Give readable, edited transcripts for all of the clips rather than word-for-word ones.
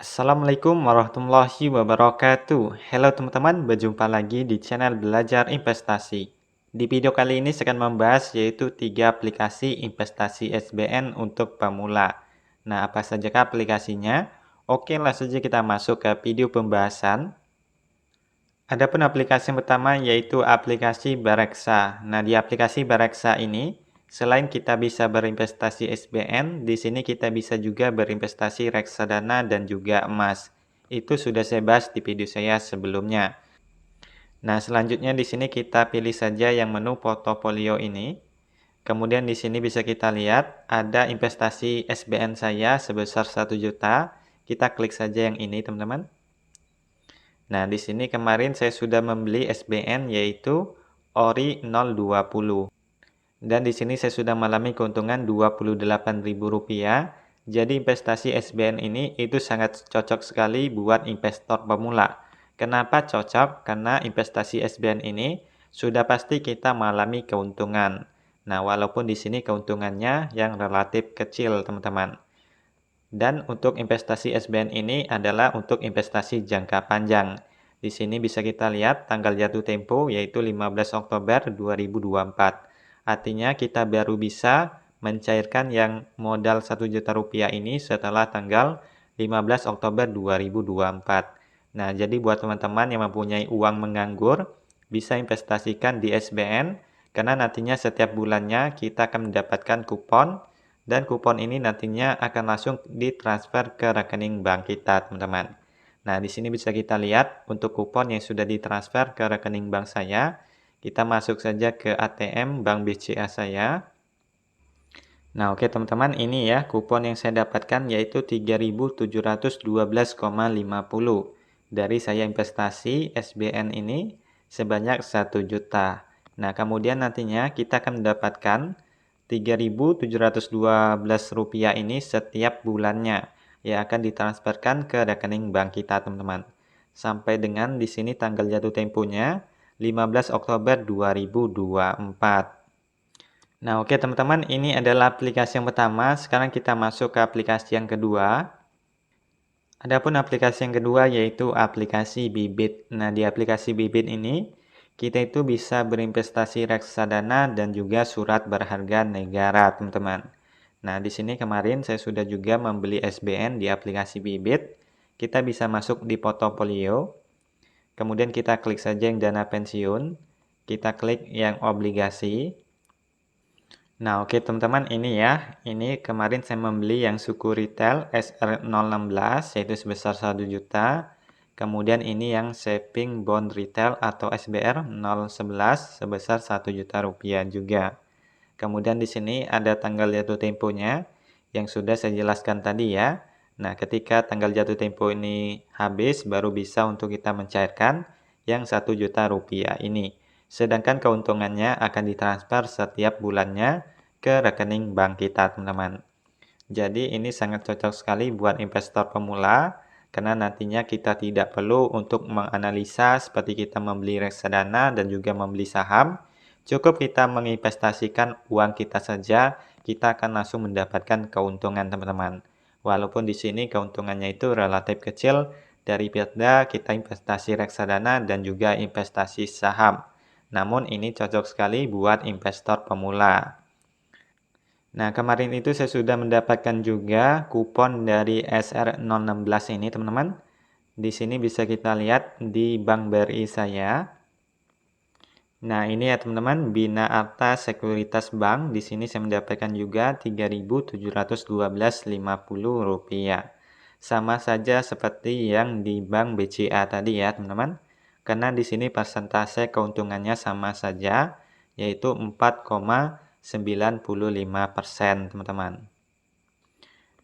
Assalamualaikum warahmatullahi wabarakatuh. Halo teman-teman, berjumpa lagi di channel Belajar Investasi. Di video kali ini saya akan membahas yaitu 3 aplikasi investasi SBN untuk pemula. Nah, apa saja aplikasinya? Oke, langsung saja kita masuk ke video pembahasan. Adapun aplikasi yang pertama yaitu aplikasi Bareksa. Nah, di aplikasi Bareksa ini, selain kita bisa berinvestasi SBN, di sini kita bisa juga berinvestasi reksadana dan juga emas. Itu sudah saya bahas di video saya sebelumnya. Nah, selanjutnya di sini kita pilih saja yang menu portofolio ini. Kemudian di sini bisa kita lihat ada investasi SBN saya sebesar 1 juta. Kita klik saja yang ini, teman-teman. Nah, di sini kemarin saya sudah membeli SBN yaitu ORI 020. Dan di sini saya sudah mengalami keuntungan Rp28.000. Jadi investasi SBN ini itu sangat cocok sekali buat investor pemula. Kenapa cocok? Karena investasi SBN ini sudah pasti kita mengalami keuntungan. Nah, walaupun di sini keuntungannya yang relatif kecil, teman-teman. Dan untuk investasi SBN ini adalah untuk investasi jangka panjang. Di sini bisa kita lihat tanggal jatuh tempo yaitu 15 Oktober 2024. Artinya kita baru bisa mencairkan yang modal 1 juta rupiah ini setelah tanggal 15 Oktober 2024. Nah, jadi buat teman-teman yang mempunyai uang menganggur, bisa investasikan di SBN karena nantinya setiap bulannya kita akan mendapatkan kupon dan kupon ini nantinya akan langsung ditransfer ke rekening bank kita, teman-teman. Nah, di sini bisa kita lihat untuk kupon yang sudah ditransfer ke rekening bank saya. Kita masuk saja ke ATM Bank BCA saya. Nah, oke teman-teman, ini ya kupon yang saya dapatkan yaitu 3.712,50 dari saya investasi SBN ini sebanyak 1 juta. Nah, kemudian nantinya kita akan mendapatkan Rp3.712 ini setiap bulannya yang akan ditransferkan ke rekening bank kita, teman-teman. Sampai dengan di sini tanggal jatuh temponya 15 Oktober 2024. Nah, oke teman-teman, ini adalah aplikasi yang pertama. Sekarang kita masuk ke aplikasi yang kedua. Adapun aplikasi yang kedua yaitu aplikasi Bibit. Nah, di aplikasi Bibit ini kita itu bisa berinvestasi reksadana dan juga surat berharga negara, teman-teman. Nah, di sini kemarin saya sudah juga membeli SBN di aplikasi Bibit. Kita bisa masuk di portofolio. Kemudian kita klik saja yang dana pensiun. Kita klik yang obligasi. Nah, oke teman-teman, ini ya. Ini kemarin saya membeli yang suku retail SR016 yaitu sebesar 1 juta. Kemudian ini yang saving bond retail atau SBR 011 sebesar 1 juta rupiah juga. Kemudian di sini ada tanggal jatuh temponya yang sudah saya jelaskan tadi ya. Nah, ketika tanggal jatuh tempo ini habis baru bisa untuk kita mencairkan yang 1 juta rupiah ini. Sedangkan keuntungannya akan ditransfer setiap bulannya ke rekening bank kita, teman-teman. Jadi ini sangat cocok sekali buat investor pemula karena nantinya kita tidak perlu untuk menganalisa seperti kita membeli reksadana dan juga membeli saham. Cukup kita menginvestasikan uang kita saja, kita akan langsung mendapatkan keuntungan, teman-teman. Walaupun di sini keuntungannya itu relatif kecil daripada kita investasi reksadana dan juga investasi saham. Namun ini cocok sekali buat investor pemula. Nah, kemarin itu saya sudah mendapatkan juga kupon dari SR016 ini, teman-teman. Di sini bisa kita lihat di Bank BRI saya. Nah, ini ya teman-teman, Bina Arta Sekuritas Bank. Di sini saya mendapatkan juga Rp3.712,50. Sama saja seperti yang di Bank BCA tadi ya, teman-teman. Karena di sini persentase keuntungannya sama saja, yaitu 4,95%, teman-teman.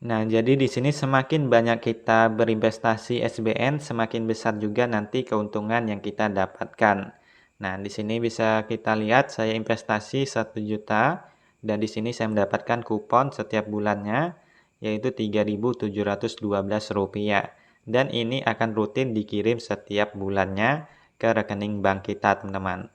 Nah, jadi di sini semakin banyak kita berinvestasi SBN, semakin besar juga nanti keuntungan yang kita dapatkan. Nah, di sini bisa kita lihat saya investasi 1 juta dan di sini saya mendapatkan kupon setiap bulannya yaitu Rp3.712 dan ini akan rutin dikirim setiap bulannya ke rekening bank kita, teman-teman.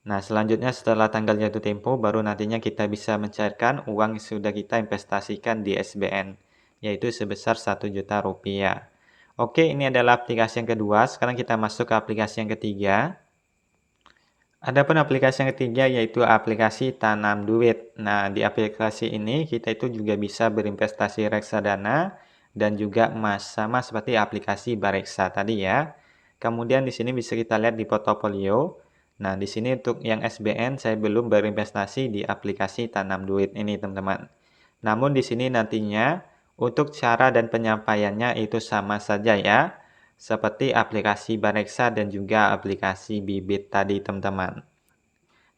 Nah, selanjutnya setelah tanggal jatuh tempo baru nantinya kita bisa mencairkan uang yang sudah kita investasikan di SBN. yaitu sebesar Rp1.000.000. Oke, ini adalah aplikasi yang kedua. Sekarang kita masuk ke aplikasi yang ketiga. Adapun aplikasi yang ketiga yaitu aplikasi Tanam Duit. Nah, di aplikasi ini kita itu juga bisa berinvestasi reksadana dan juga emas, sama seperti aplikasi Bareksa tadi ya. Kemudian di sini bisa kita lihat di portofolio. Nah, di sini untuk yang SBN saya belum berinvestasi di aplikasi Tanam Duit ini, teman-teman. Namun di sini nantinya untuk cara dan penyampaiannya itu sama saja ya, seperti aplikasi Bareksa dan juga aplikasi Bibit tadi, teman-teman.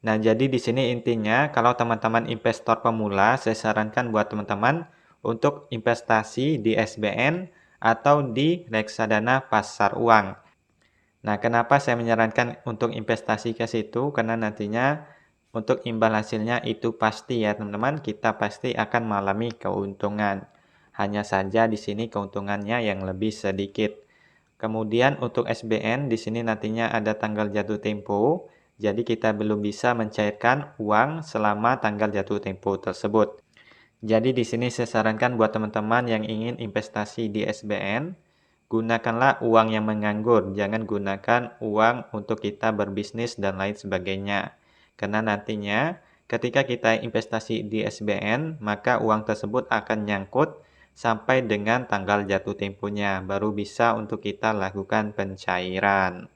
Nah, jadi di sini intinya kalau teman-teman investor pemula, saya sarankan buat teman-teman untuk investasi di SBN atau di reksadana pasar uang. Nah, kenapa saya menyarankan untuk investasi ke situ? Karena nantinya untuk imbal hasilnya itu pasti ya, teman-teman, kita pasti akan mengalami keuntungan. Hanya saja di sini keuntungannya yang lebih sedikit. Kemudian untuk SBN di sini nantinya ada tanggal jatuh tempo. Jadi kita belum bisa mencairkan uang selama tanggal jatuh tempo tersebut. Jadi di sini saya sarankan buat teman-teman yang ingin investasi di SBN, gunakanlah uang yang menganggur, jangan gunakan uang untuk kita berbisnis dan lain sebagainya. Karena nantinya ketika kita investasi di SBN, maka uang tersebut akan nyangkut sampai dengan tanggal jatuh temponya, baru bisa untuk kita lakukan pencairan.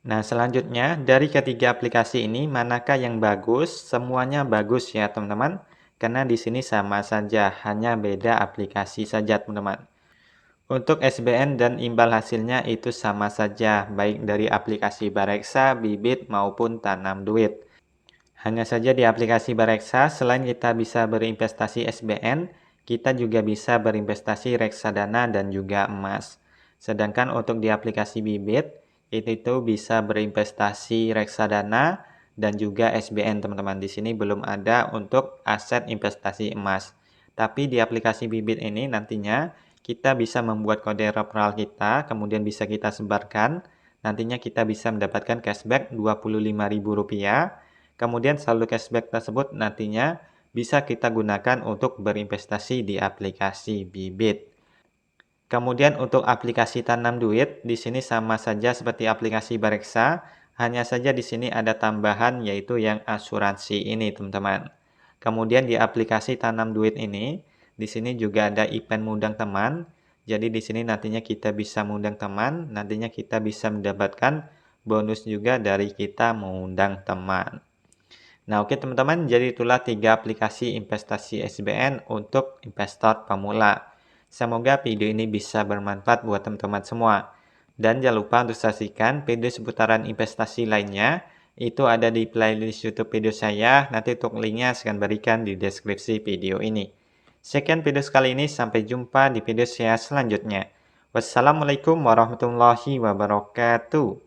Nah, selanjutnya dari ketiga aplikasi ini manakah yang bagus? Semuanya bagus ya, teman-teman. Karena di sini sama saja, hanya beda aplikasi saja, teman-teman. Untuk SBN dan imbal hasilnya itu sama saja, baik dari aplikasi Bareksa, Bibit maupun Tanam Duit. Hanya saja di aplikasi Bareksa, selain kita bisa berinvestasi SBN, kita juga bisa berinvestasi reksadana dan juga emas. Sedangkan untuk di aplikasi Bibit, itu bisa berinvestasi reksadana dan juga SBN, teman-teman. Di sini belum ada untuk aset investasi emas. Tapi di aplikasi Bibit ini nantinya kita bisa membuat kode referral kita, kemudian bisa kita sebarkan. Nantinya kita bisa mendapatkan cashback Rp25.000. Kemudian saldo cashback tersebut nantinya bisa kita gunakan untuk berinvestasi di aplikasi Bibit. Kemudian untuk aplikasi Tanam Duit, di sini sama saja seperti aplikasi Bareksa, hanya saja di sini ada tambahan yaitu yang asuransi ini, teman-teman. Kemudian di aplikasi Tanam Duit ini, di sini juga ada event mengundang teman. Jadi di sini nantinya kita bisa mengundang teman, nantinya kita bisa mendapatkan bonus juga dari kita mengundang teman. Nah, oke teman-teman, jadi itulah 3 aplikasi investasi SBN untuk investor pemula. Semoga video ini bisa bermanfaat buat teman-teman semua. Dan jangan lupa untuk saksikan video seputaran investasi lainnya. Itu ada di playlist YouTube video saya. Nanti untuk linknya saya akan berikan di deskripsi video ini. Sekian video sekali ini. Sampai jumpa di video saya selanjutnya. Wassalamualaikum warahmatullahi wabarakatuh.